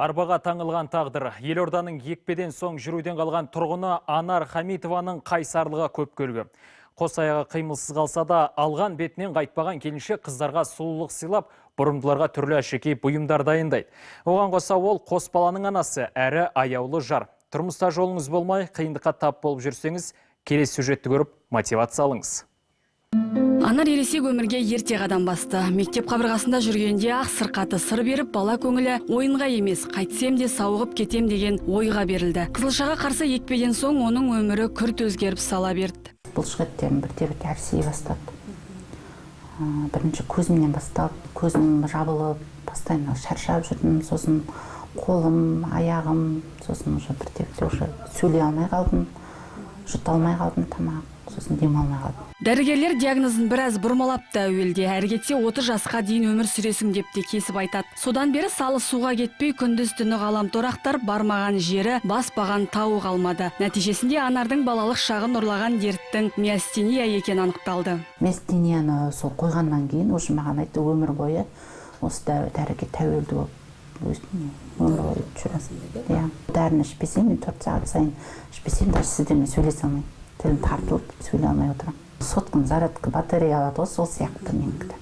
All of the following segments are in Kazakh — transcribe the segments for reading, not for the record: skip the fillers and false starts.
Арбаға таңылған тағдыр. Елорданың екпеден соң жүруден қалған тұрғыны Анар Хамитованың қайсарлығы көп көргі. Қос аяғы қимылсыз қалса да, алған бетінен қайтпаған келіншек қыздарға сұлулық сыйлап, бұрымдыларға түрлі әшекей бұйымдар дайындайды. Оған қоса ол қос баланың анасы, әрі аяулы жар. Тұрмыста жолыңыз болмай, қиындыққа тап болып жүрсеңіз, келесі сюжетті көріп, мотивация алыңыз. Анар ересек өмірге ерте қадам басты. Мектеп қабырғасында жүргенде ақ сырқаты сыр беріп, бала көңілі ойынға емес, қайтсем де сауығып кетем деген ойға берілді. Қызылшаға қарсы екпеден соң оның өмірі күрт өзгеріп сала берді. Бұл жігіттерім бірте-бірте әлсірей бастады. Бірінші көзімнен бастап, көзім жабылып, постоянно шаршап жүрдім, сосын қолым, аяғым, сосын бірте-бірте сөйлей алмай қалдым, жұта алмай қалдым тамақ. Сосын демалмай қалдым. Дәрігерлер диагнозын біраз бұрмалапты әуелде. Әрі кетсе 30 жасқа дейін өмір сүресің деп те кесіп айтады. Содан бері салы суға кетпей, күндіз түні ғаламтор ақтарып, бармаған жері, баспаған тауы қалмады. Нәтижесінде Анардың балалық шағын ұрлаған дерттің миастения екені анықталды. Миастенияны сол қойғаннан кейін уже маған айтты, өмір бойы осы дәріге тәуелді болып өмір бойы жүресің. Дәріні ішпесем, мен 4 сағат сайын ішпесем, даже сіздермен сөйлесе алмаймын. Тілім тартылып, сөйлей алмай отырам. Соткым зарядка батарея алады, сол сияқты менікі.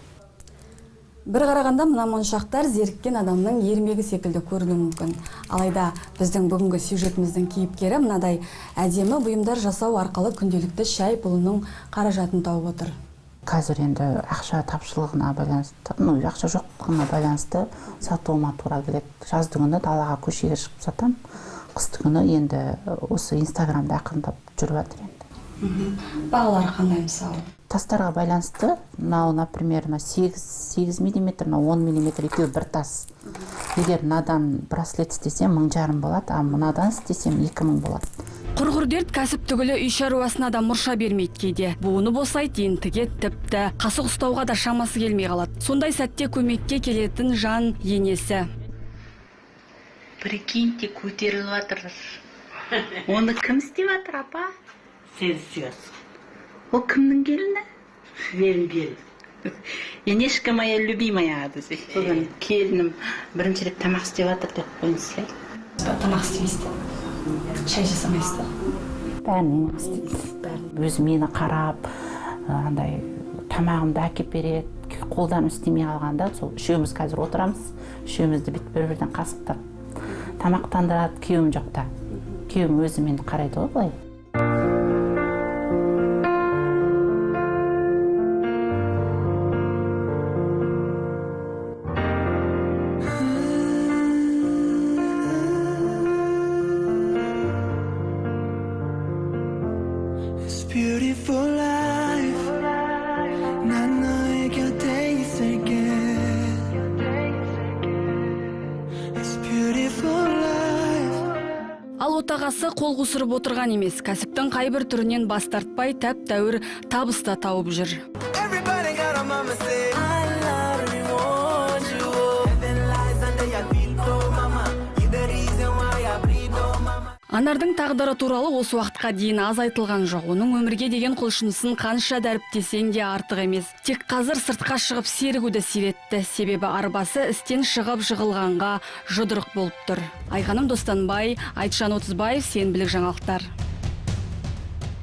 Бір қарағанда мына моншақтар зеріккен адамның ермегі секілді көрінуі мүмкін. Алайда біздің бүгінгі сюжетіміздің кейіпкері мынадай әдемі бұйымдар жасау арқылы күнделікті шай пұлының қаражатын тауып отыр. Қазір енді ақша тапшылығына байланысты, ақша жоқтығына байланысты сатуыма тура келеді. Жазды күні далаға көшеге шығып сатам. Қысты күні енді осы Инстаграмда ақырындап жүріп жатыр енді. Бағалары қандай мысалы? Тастарға байланысты, например, 8 мм, 10 мм екеуі бір тас. Егер мынадан браслет істесем 1500 болады, а мынадан істесем 2000 болады. Құрғыр дерт кәсіп түгілі үй шаруасына да мұрша бермейді кейде. Буыны босайды, ентіге тіпті қасық ұстауға да шамасы келмей қалады. Сондай сәтте көмекке келетін жан енесі. Прикиньте, көтеріліп жатыр. Оны кім істеп жатыр, апа? Сен істейсің. Ол кімнің келіні? Менің келінім. Мен ешкім моя любимая десе. Бүгін келінім бірінші рет тамақ істеп жатыр деп қойыңызшы. Тамақ істемейсіз. Шай жасамайсыз. Бәрін істейді. Өзі мені қарап, андай тамағымды әкеп береді. Қолдан істемей қалғанда, сол үшеуміз қазір отырамыз. Үшеумізді бір-бірден қасықтап тамақтандырады. Күйеуім жоқта. Күйеуім өзі мені қарайды ғой былай. Ал отағасы қол қусырып отырған емес, кәсіптің қайбір түрінен бас тартпай тәп-тәуір табыста тауып жүр. Анардың тағдыры туралы осы уақытқа дейін аз айтылған жоқ. Оның өмірге деген құлшынысын қанша дәріптесең де артық емес. Тек қазір сыртқа шығып серігуді сиретті. Себебі арбасы істен шығып жығылғанға жұдырық болып тұр. Айғаным Достанбай, Айтжан Отызбаев, Сенбілік жаңалықтар.